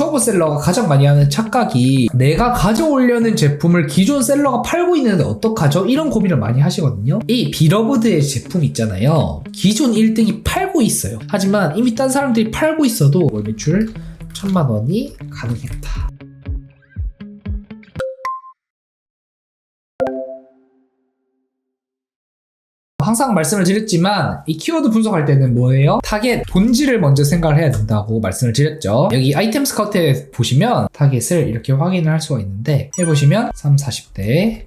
유튜버 셀러가 가장 많이 하는 착각이 내가 가져오려는 제품을 기존 셀러가 팔고 있는데 어떡하죠? 이런 고민을 많이 하시거든요. 이 비러브드의 제품 있잖아요. 기존 1등이 팔고 있어요. 하지만 이미 딴 사람들이 팔고 있어도 월 매출 1000만 원이 가능했다. 항상 말씀을 드렸지만 이 키워드 분석할 때는 뭐예요? 타겟 본질을 먼저 생각을 해야 된다고 말씀을 드렸죠. 여기 아이템 스카우트에 보시면 타겟을 이렇게 확인을 할 수가 있는데 해보시면 30, 40대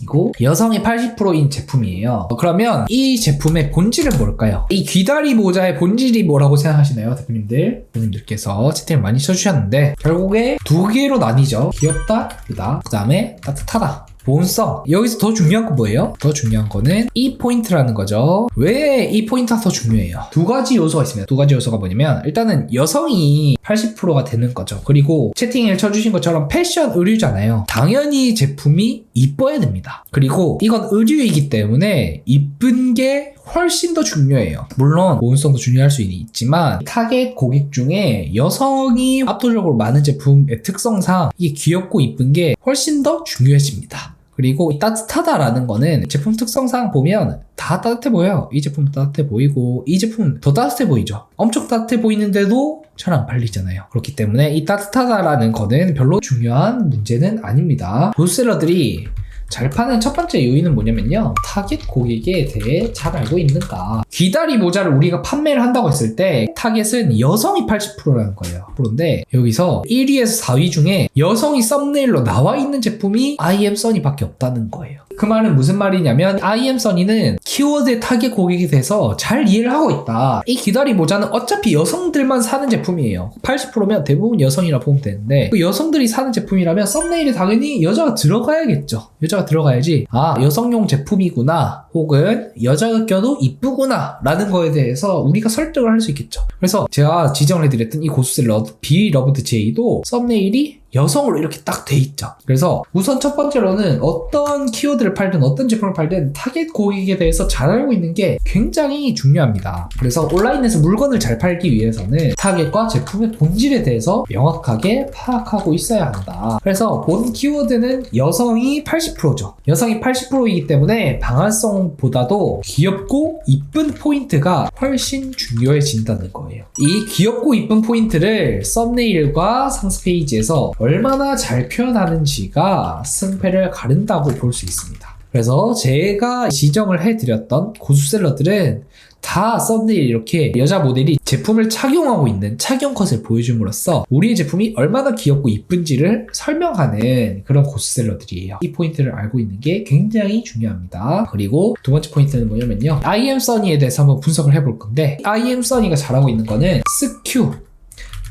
이고 여성이 80%인 제품이에요. 그러면 이 제품의 본질은 뭘까요? 이 귀다리 모자의 본질이 뭐라고 생각하시나요? 대표님들께서 채팅을 많이 쳐주셨는데 결국에 두 개로 나뉘죠. 귀엽다, 예쁘다, 그 다음에 따뜻하다. 보온성. 여기서 더 중요한 건 뭐예요? 더 중요한 거는 이 포인트라는 거죠. 왜 이 포인트가 더 중요해요? 두 가지 요소가 있습니다. 두 가지 요소가 뭐냐면 일단은 여성이 80%가 되는 거죠. 그리고 채팅을 쳐주신 것처럼 패션 의류잖아요. 당연히 제품이 이뻐야 됩니다. 그리고 이건 의류이기 때문에 이쁜 게 훨씬 더 중요해요. 물론 보온성도 중요할 수 있지만 타겟 고객 중에 여성이 압도적으로 많은 제품의 특성상 이게 귀엽고 이쁜 게 훨씬 더 중요해집니다. 그리고 따뜻하다라는 거는 제품 특성상 보면 다 따뜻해 보여요. 이 제품도 따뜻해 보이고 이 제품은 더 따뜻해 보이죠. 엄청 따뜻해 보이는데도 잘 안 팔리잖아요. 그렇기 때문에 이 따뜻하다라는 거는 별로 중요한 문제는 아닙니다. 보스셀러들이 잘 파는 첫 번째 요인은 뭐냐면요. 타겟 고객에 대해 잘 알고 있는가. 귀다리 모자를 우리가 판매를 한다고 했을 때 타겟은 여성이 80%라는 거예요. 그런데 여기서 1위에서 4위 중에 여성이 썸네일로 나와 있는 제품이 IM 써니 밖에 없다는 거예요. 그 말은 무슨 말이냐면 IM 써니는 키워드의 타겟 고객에 대해서 잘 이해를 하고 있다. 이 귀다리 모자는 어차피 여성들만 사는 제품이에요. 80%면 대부분 여성이라 보면 되는데 그 여성들이 사는 제품이라면 썸네일에 당연히 여자가 들어가야겠죠. 여자가 들어가야지 아 여성용 제품이구나 혹은 여자가 껴도 이쁘구나 라는 거에 대해서 우리가 설득을 할 수 있겠죠. 그래서 제가 지정을 해드렸던 이 고수셀러 비러브드 제이도 썸네일이 여성으로 이렇게 딱 돼 있죠. 그래서 우선 첫 번째로는 어떤 키워드를 팔든 어떤 제품을 팔든 타겟 고객에 대해서 잘 알고 있는 게 굉장히 중요합니다. 그래서 온라인에서 물건을 잘 팔기 위해서는 타겟과 제품의 본질에 대해서 명확하게 파악하고 있어야 한다. 그래서 본 키워드는 여성이 80%죠. 여성이 80%이기 때문에 방한성보다도 귀엽고 이쁜 포인트가 훨씬 중요해진다는 거예요. 이 귀엽고 이쁜 포인트를 썸네일과 상세 페이지에서 얼마나 잘 표현하는지가 승패를 가른다고 볼 수 있습니다. 그래서 제가 지정을 해드렸던 고수셀러들은 다 썸네일 이렇게 여자 모델이 제품을 착용하고 있는 착용 컷을 보여줌으로써 우리의 제품이 얼마나 귀엽고 이쁜지를 설명하는 그런 고수셀러들이에요. 이 포인트를 알고 있는 게 굉장히 중요합니다. 그리고 두 번째 포인트는 뭐냐면요. IM 써니에 대해서 한번 분석을 해볼 건데 IM 써니가 잘하고 있는 거는 SKU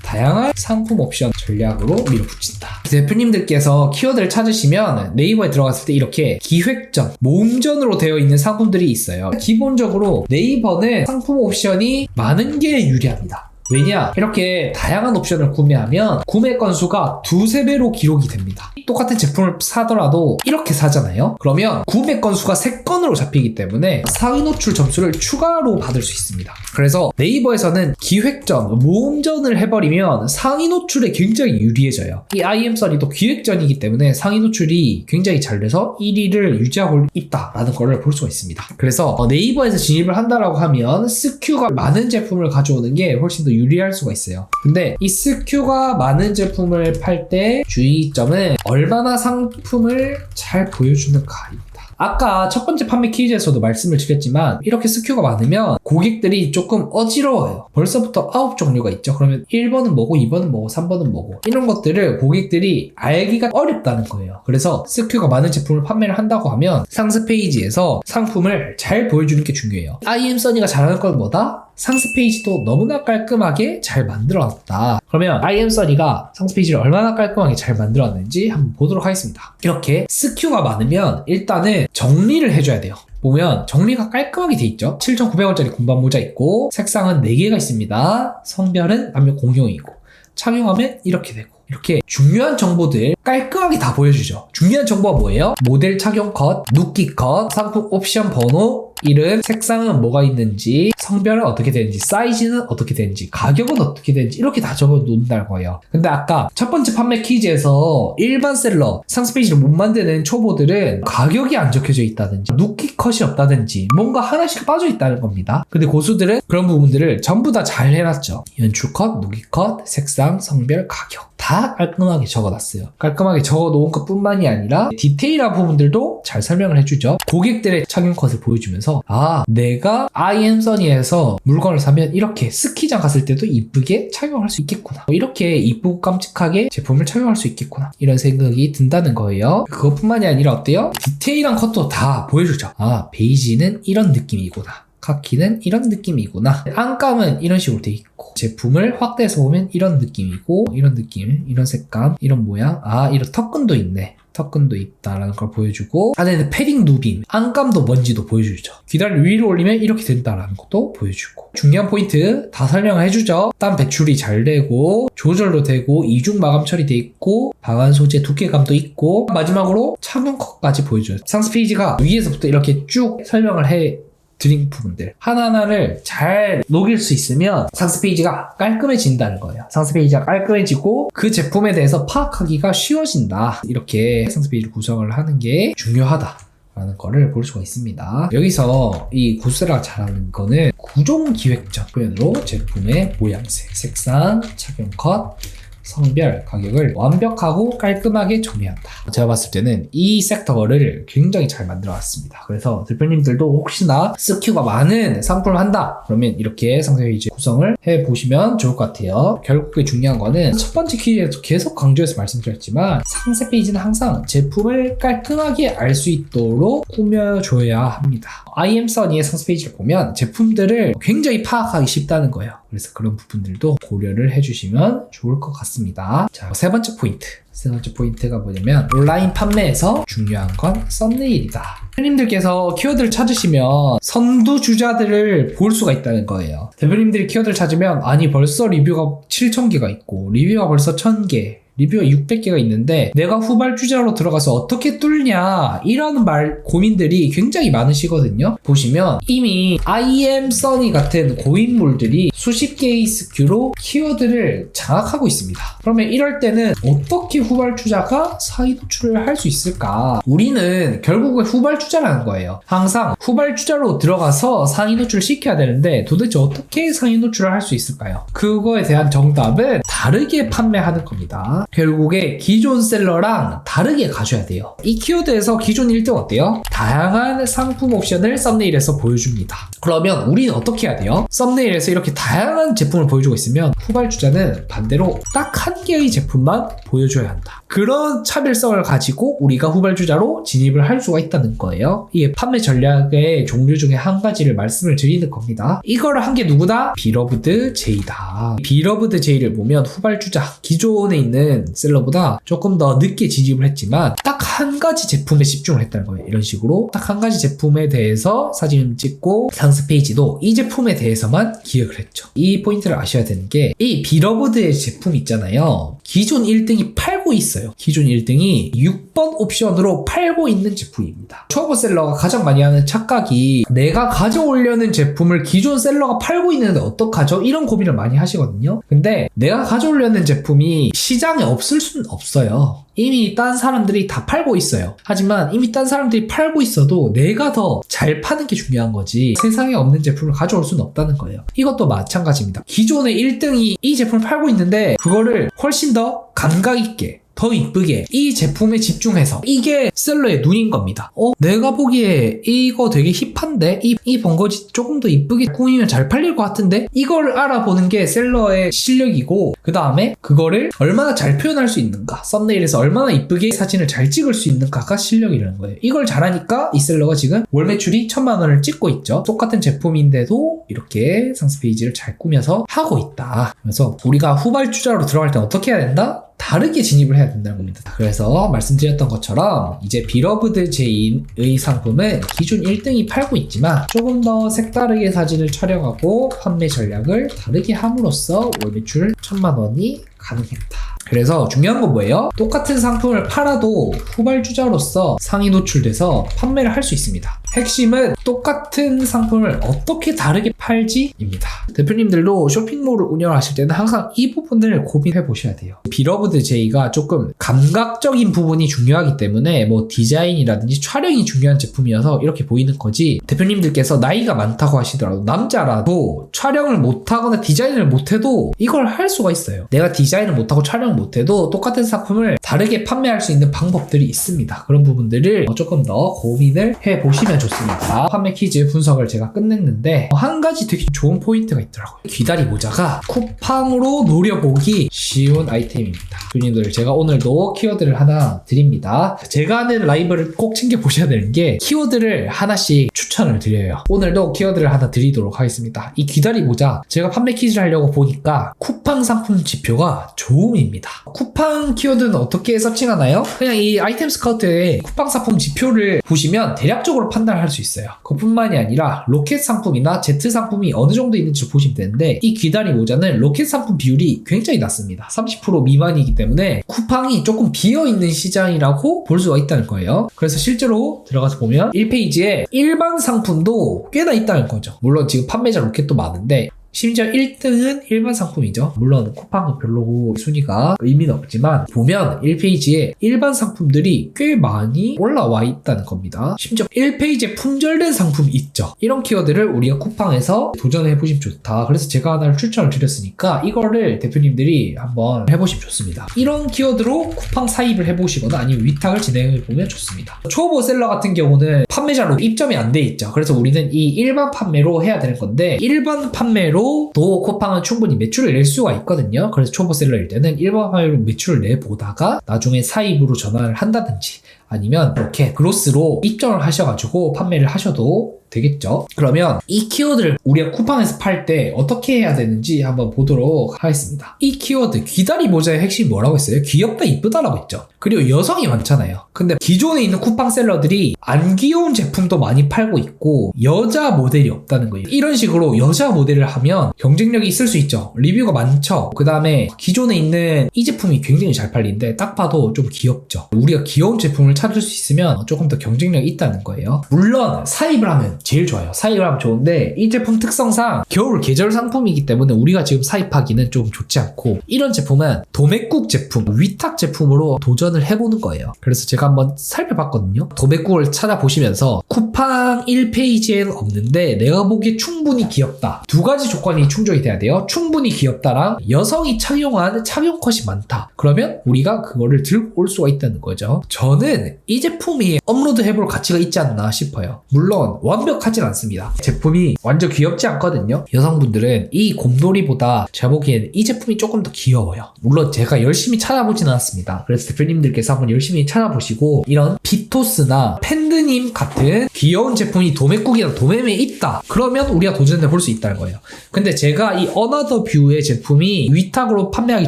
다양한 상품 옵션 전략으로 밀어붙인다. 대표님들께서 키워드를 찾으시면 네이버에 들어갔을 때 이렇게 기획전, 모음전으로 되어 있는 상품들이 있어요. 기본적으로 네이버는 상품 옵션이 많은 게 유리합니다. 왜냐? 이렇게 다양한 옵션을 구매하면 구매 건수가 2~3배로 기록이 됩니다. 똑같은 제품을 사더라도 이렇게 사잖아요? 그러면 구매 건수가 3건으로 잡히기 때문에 상위 노출 점수를 추가로 받을 수 있습니다. 그래서 네이버에서는 기획전, 모음전을 해버리면 상위 노출에 굉장히 유리해져요. 이 IM 써니도 기획전이기 때문에 상위 노출이 굉장히 잘 돼서 1위를 유지하고 있다라는 걸 볼 수가 있습니다. 그래서 네이버에서 진입을 한다라고 하면 SKU가 많은 제품을 가져오는 게 훨씬 더 유리할 수가 있어요. 근데 이 SKU가 많은 제품을 팔 때 주의점은 얼마나 상품을 잘 보여주는가입니다. 아까 첫 번째 판매 퀴즈에서도 말씀을 드렸지만 이렇게 SKU가 많으면 고객들이 조금 어지러워요. 벌써부터 9종류가 있죠. 그러면 1번은 뭐고 2번은 뭐고 3번은 뭐고 이런 것들을 고객들이 알기가 어렵다는 거예요. 그래서 SKU가 많은 제품을 판매를 한다고 하면 상세 페이지에서 상품을 잘 보여주는 게 중요해요. IM 써니가 잘하는 건 뭐다? 상세 페이지도 너무나 깔끔하게 잘 만들어놨다. 그러면 IM 써니가 상세 페이지를 얼마나 깔끔하게 잘 만들어놨는지 한번 보도록 하겠습니다. 이렇게 SKU가 많으면 일단은 정리를 해줘야 돼요. 보면 정리가 깔끔하게 돼 있죠. 7,900원짜리 군밤 모자 있고 색상은 4개가 있습니다. 성별은 남녀 공용이고 착용하면 이렇게 되고 이렇게 중요한 정보들 깔끔하게 다 보여주죠. 중요한 정보가 뭐예요? 모델 착용 컷, 눕기 컷, 상품 옵션 번호, 일은 색상은 뭐가 있는지, 성별은 어떻게 되는지, 사이즈는 어떻게 되는지, 가격은 어떻게 되는지 이렇게 다 적어 놓는다는 거예요. 근데 아까 첫 번째 판매 퀴즈에서 일반 셀러 상세 페이지를 못 만드는 초보들은 가격이 안 적혀져 있다든지 누키 컷이 없다든지 뭔가 하나씩 빠져 있다는 겁니다. 근데 고수들은 그런 부분들을 전부 다 잘 해놨죠. 연출 컷, 누키 컷, 색상, 성별, 가격 다 깔끔하게 적어놨어요. 깔끔하게 적어놓은 것 뿐만이 아니라 디테일한 부분들도 잘 설명을 해주죠. 고객들의 착용 컷을 보여주면서 내가 IM선이에서 물건을 사면 이렇게 스키장 갔을 때도 이쁘게 착용할 수 있겠구나, 이렇게 이쁘고 깜찍하게 제품을 착용할 수 있겠구나, 이런 생각이 든다는 거예요. 그것뿐만이 아니라 어때요? 디테일한 컷도 다 보여주죠. 베이지는 이런 느낌이구나, 카키는 이런 느낌이구나, 안감은 이런 식으로 돼 있고, 제품을 확대해서 보면 이런 느낌이고, 이런 느낌, 이런 색감, 이런 모양, 이런 턱끈도 있네, 턱끈도 있다라는 걸 보여주고, 안에는 패딩 누빔, 안감도 뭔지도 보여주죠. 귀다리를 위로 올리면 이렇게 된다라는 것도 보여주고, 중요한 포인트 다 설명을 해주죠. 땀 배출이 잘 되고, 조절도 되고, 이중 마감 처리돼 있고, 방한 소재 두께감도 있고, 마지막으로 착용 컷까지 보여줘요. 상세 페이지가 위에서부터 이렇게 쭉 설명을 해 드린 부분들 하나하나를 잘 녹일 수 있으면 상세 페이지가 깔끔해진다는 거예요. 상세 페이지가 깔끔해지고 그 제품에 대해서 파악하기가 쉬워진다. 이렇게 상세 페이지를 구성을 하는 게 중요하다라는 거를 볼 수가 있습니다. 여기서 이 고수세라가 잘하는 거는 구종기획적 표현으로 제품의 모양새, 색상, 착용 컷, 성별, 가격을 완벽하고 깔끔하게 정리한다. 제가 봤을 때는 이 섹터를 굉장히 잘 만들어 놨습니다. 그래서 대표님들도 혹시나 SKU가 많은 상품을 한다 그러면 이렇게 상세 페이지 구성을 해보시면 좋을 것 같아요. 결국에 중요한 거는 첫 번째 퀴즈에서 계속 강조해서 말씀드렸지만 상세 페이지는 항상 제품을 깔끔하게 알 수 있도록 꾸며줘야 합니다. IM선이의 상세 페이지를 보면 제품들을 굉장히 파악하기 쉽다는 거예요. 그래서 그런 부분들도 고려를 해주시면 좋을 것 같습니다. 자, 세 번째 포인트. 세 번째 포인트가 뭐냐면 온라인 판매에서 중요한 건 썸네일이다. 대표님들께서 키워드를 찾으시면 선두주자들을 볼 수가 있다는 거예요. 대표님들이 키워드를 찾으면 벌써 리뷰가 7,000개가 있고 리뷰가 벌써 1,000개, 리뷰가 600개가 있는데 내가 후발주자로 들어가서 어떻게 뚫냐, 이런 고민들이 굉장히 많으시거든요. 보시면 이미 IM선이 같은 고인물들이 수십 개의 SKU로 키워드를 장악하고 있습니다. 그러면 이럴 때는 어떻게 후발주자가 상위 노출을 할 수 있을까? 우리는 결국에 후발주자라는 거예요. 항상 후발주자로 들어가서 상위 노출을 시켜야 되는데 도대체 어떻게 상위 노출을 할 수 있을까요? 그거에 대한 정답은 다르게 판매하는 겁니다. 결국에 기존 셀러랑 다르게 가셔야 돼요. 이 키워드에서 기존 1등 어때요? 다양한 상품 옵션을 썸네일에서 보여줍니다. 그러면 우리는 어떻게 해야 돼요? 썸네일에서 이렇게 다양한 제품을 보여주고 있으면 후발주자는 반대로 딱 한 개의 제품만 보여줘야 한다. 그런 차별성을 가지고 우리가 후발주자로 진입을 할 수가 있다는 거예요. 이게 판매 전략의 종류 중에 한 가지를 말씀을 드리는 겁니다. 이거를 한 게 누구다? 비러브드 제이다. 비러브드 제이를 보면 후발주자, 기존에 있는 셀러보다 조금 더 늦게 진입을 했지만 딱 한 가지 제품에 집중을 했다는 거예요. 이런 식으로 딱 한 가지 제품에 대해서 사진을 찍고 상세 페이지도 이 제품에 대해서만 기획을 했죠. 이 포인트를 아셔야 되는 게 이 비러브드의 제품 있잖아요. 기존 1등이 팔고 있어요. 기존 1등이 6번 옵션으로 팔고 있는 제품입니다. 초보 셀러가 가장 많이 하는 착각이 내가 가져오려는 제품을 기존 셀러가 팔고 있는데 어떡하죠? 이런 고민을 많이 하시거든요. 근데 내가 가져오려는 제품이 시장에 없을 수는 없어요. 이미 딴 사람들이 다 팔고 있어요. 하지만 이미 딴 사람들이 팔고 있어도 내가 더 잘 파는 게 중요한 거지 세상에 없는 제품을 가져올 수는 없다는 거예요. 이것도 마찬가지입니다. 기존에 1등이 이 제품을 팔고 있는데 그거를 훨씬 더 감각 있게, 더 이쁘게 이 제품에 집중해서, 이게 셀러의 눈인 겁니다. 내가 보기에 이거 되게 힙한데 이 번거지 조금 더 이쁘게 꾸미면 잘 팔릴 것 같은데, 이걸 알아보는 게 셀러의 실력이고, 그 다음에 그거를 얼마나 잘 표현할 수 있는가, 썸네일에서 얼마나 이쁘게 사진을 잘 찍을 수 있는가가 실력이라는 거예요. 이걸 잘하니까 이 셀러가 지금 월 매출이 1,000만 원을 찍고 있죠. 똑같은 제품인데도 이렇게 상세 페이지를 잘 꾸며서 하고 있다. 그래서 우리가 후발주자로 들어갈 때 어떻게 해야 된다? 다르게 진입을 해야 된다는 겁니다. 그래서 말씀드렸던 것처럼 이제 비러브드 제인의 상품은 기존 1등이 팔고 있지만 조금 더 색다르게 사진을 촬영하고 판매 전략을 다르게 함으로써 월 매출 1,000만 원이 가능했다. 그래서 중요한 건 뭐예요? 똑같은 상품을 팔아도 후발주자로서 상위 노출돼서 판매를 할 수 있습니다. 핵심은 똑같은 상품을 어떻게 다르게 팔지입니다. 대표님들도 쇼핑몰을 운영하실 때는 항상 이 부분을 고민해 보셔야 돼요. 비러브드 제이가 조금 감각적인 부분이 중요하기 때문에 뭐 디자인이라든지 촬영이 중요한 제품이어서 이렇게 보이는 거지, 대표님들께서 나이가 많다고 하시더라도 남자라도 촬영을 못하거나 디자인을 못해도 이걸 할 수가 있어요. 내가 디자인을 못하고 촬영을 못해도 똑같은 상품을 다르게 판매할 수 있는 방법들이 있습니다. 그런 부분들을 조금 더 고민을 해보시면 좋습니다. 판매 퀴즈 분석을 제가 끝냈는데 한 가지 되게 좋은 포인트가 있더라고요. 귀다리 모자가 쿠팡으로 노려보기 쉬운 아이템입니다. 교님들, 제가 오늘도 키워드를 하나 드립니다. 제가 하는 라이브를 꼭 챙겨보셔야 되는 게 키워드를 하나씩 추천을 드려요. 오늘도 키워드를 하나 드리도록 하겠습니다. 이 귀다리 모자, 제가 판매 퀴즈를 하려고 보니까 쿠팡 상품 지표가 좋음입니다. 쿠팡 키워드는 어떻게 서칭하나요? 그냥 이 아이템 스카우트에 쿠팡 상품 지표를 보시면 대략적으로 판단을 할 수 있어요. 그뿐만이 아니라 로켓 상품이나 Z 상품이 어느 정도 있는지 보시면 되는데, 이 귀다리 모자는 로켓 상품 비율이 굉장히 낮습니다. 30% 미만이기 때문에 쿠팡이 조금 비어있는 시장이라고 볼 수가 있다는 거예요. 그래서 실제로 들어가서 보면 1페이지에 일반 상품도 꽤나 있다는 거죠. 물론 지금 판매자 로켓도 많은데 심지어 1등은 일반 상품이죠. 물론 쿠팡은 별로 순위가 의미는 없지만 보면 1페이지에 일반 상품들이 꽤 많이 올라와 있다는 겁니다. 심지어 1페이지에 품절된 상품이 있죠. 이런 키워드를 우리가 쿠팡에서 도전해보시면 좋다. 그래서 제가 하나를 추천을 드렸으니까 이거를 대표님들이 한번 해보시면 좋습니다. 이런 키워드로 쿠팡 사입을 해보시거나 아니면 위탁을 진행해보면 좋습니다. 초보 셀러 같은 경우는 판매자로 입점이 안 돼 있죠. 그래서 우리는 이 일반 판매로 해야 되는 건데, 일반 판매로 또 쿠팡은 충분히 매출을 낼 수가 있거든요. 그래서 초보 셀러일 때는 일반 판매로 매출을 내보다가 나중에 사입으로 전환을 한다든지 아니면 이렇게 그로스로 입점을 하셔가지고 판매를 하셔도 되겠죠. 그러면 이 키워드를 우리가 쿠팡에서 팔 때 어떻게 해야 되는지 한번 보도록 하겠습니다. 이 키워드 귀다리 모자의 핵심이 뭐라고 했어요? 귀엽다, 이쁘다라고 했죠. 그리고 여성이 많잖아요. 근데 기존에 있는 쿠팡 셀러들이 안 귀여운 제품도 많이 팔고 있고 여자 모델이 없다는 거예요. 이런 식으로 여자 모델을 하면 경쟁력이 있을 수 있죠. 리뷰가 많죠. 그 다음에 기존에 있는 이 제품이 굉장히 잘 팔리는데 딱 봐도 좀 귀엽죠. 우리가 귀여운 제품을 찾을 수 있으면 조금 더 경쟁력이 있다는 거예요. 물론 사입을 하면 제일 좋아요. 사입을 하면 좋은데 이 제품 특성상 겨울 계절 상품이기 때문에 우리가 지금 사입하기는 좀 좋지 않고, 이런 제품은 도매국 제품, 위탁 제품으로 도전을 해보는 거예요. 그래서 제가 한번 살펴봤거든요. 도매국을 찾아보시면서 쿠팡 1페이지에는 없는데 내가 보기에 충분히 귀엽다. 두 가지 조건이 충족이 돼야 돼요. 충분히 귀엽다랑 여성이 착용한 착용 컷이 많다. 그러면 우리가 그거를 들고 올 수가 있다는 거죠. 저는 이 제품이 업로드 해볼 가치가 있지 않나 싶어요. 물론 완벽하진 않습니다. 제품이 완전 귀엽지 않거든요. 여성분들은 이 곰돌이보다 제가 보기에는 이 제품이 조금 더 귀여워요. 물론 제가 열심히 찾아보진 않았습니다. 그래서 대표님들께서 한번 열심히 찾아보시고 이런 비토스나 팬드님 같은 귀여운 제품이 도매국이나 도매매에 있다. 그러면 우리가 도전해 볼 수 있다는 거예요. 근데 제가 이 어나더 뷰의 제품이 위탁으로 판매하기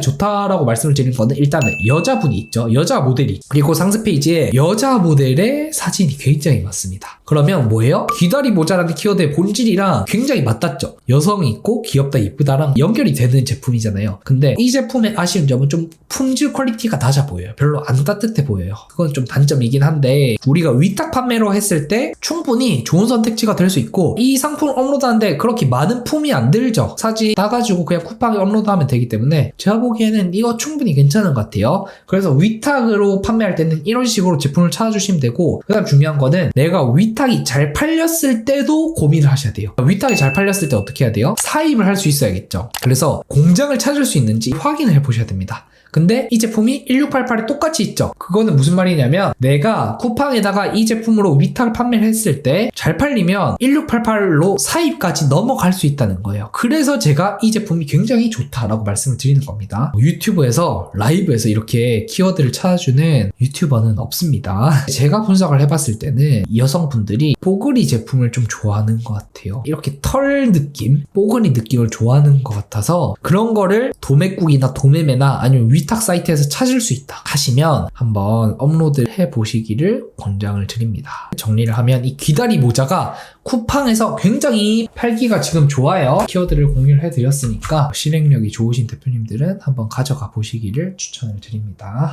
좋다라고 말씀을 드린 거는 일단은 여자분이 있죠. 여자 모델이. 그리고 상세 페이지에 여자 모델의 사진이 굉장히 많습니다. 그러면 뭐예요? 귀다리 모자라는 키워드의 본질이랑 굉장히 맞닿죠. 여성이 있고 귀엽다, 이쁘다랑 연결이 되는 제품이잖아요. 근데 이 제품의 아쉬운 점은 좀 품질 퀄리티가 낮아 보여요. 별로 안 따뜻해 보여요. 그건 좀 단점이긴 한데 우리가 위탁 판매로 했을 때 충분히 좋은 선택지가 될 수 있고, 이 상품을 업로드하는데 그렇게 많은 품이 안 들죠. 사진 따가지고 그냥 쿠팡에 업로드하면 되기 때문에 제가 보기에는 이거 충분히 괜찮은 것 같아요. 그래서 위탁으로 판매할 때는 이런 식으로 제품을 찾아주시면 되고, 그 다음 중요한 거는 내가 위탁이 잘 팔렸을 때도 고민을 하셔야 돼요. 위탁이 잘 팔렸을 때 어떻게 해야 돼요? 사입을 할 수 있어야겠죠. 그래서 공장을 찾을 수 있는지 확인을 해 보셔야 됩니다. 근데 이 제품이 1688에 똑같이 있죠. 그거는 무슨 말이냐면 내가 쿠팡에다가 이 제품으로 위탁 판매를 했을 때 잘 팔리면 1688로 사입까지 넘어갈 수 있다는 거예요. 그래서 제가 이 제품이 굉장히 좋다라고 말씀을 드리는 겁니다. 유튜브에서 라이브에서 이렇게 키워드를 찾아주는 유튜버는 없습니다. 제가 분석을 해봤을 때는 여성분들이 뽀글이 제품을 좀 좋아하는 것 같아요. 이렇게 털 느낌, 뽀글이 느낌을 좋아하는 것 같아서 그런 거를 도매국이나 도매매나 아니면 위탁 사이트에서 찾을 수 있다 하시면 한번 업로드 해 보시기를 권장을 드립니다. 정리를 하면 이 귀다리 모자가 쿠팡에서 굉장히 팔기가 지금 좋아요. 키워드를 공유를 해드렸으니까 실행력이 좋으신 대표님들은 한번 가져가 보시기를 추천을 드립니다.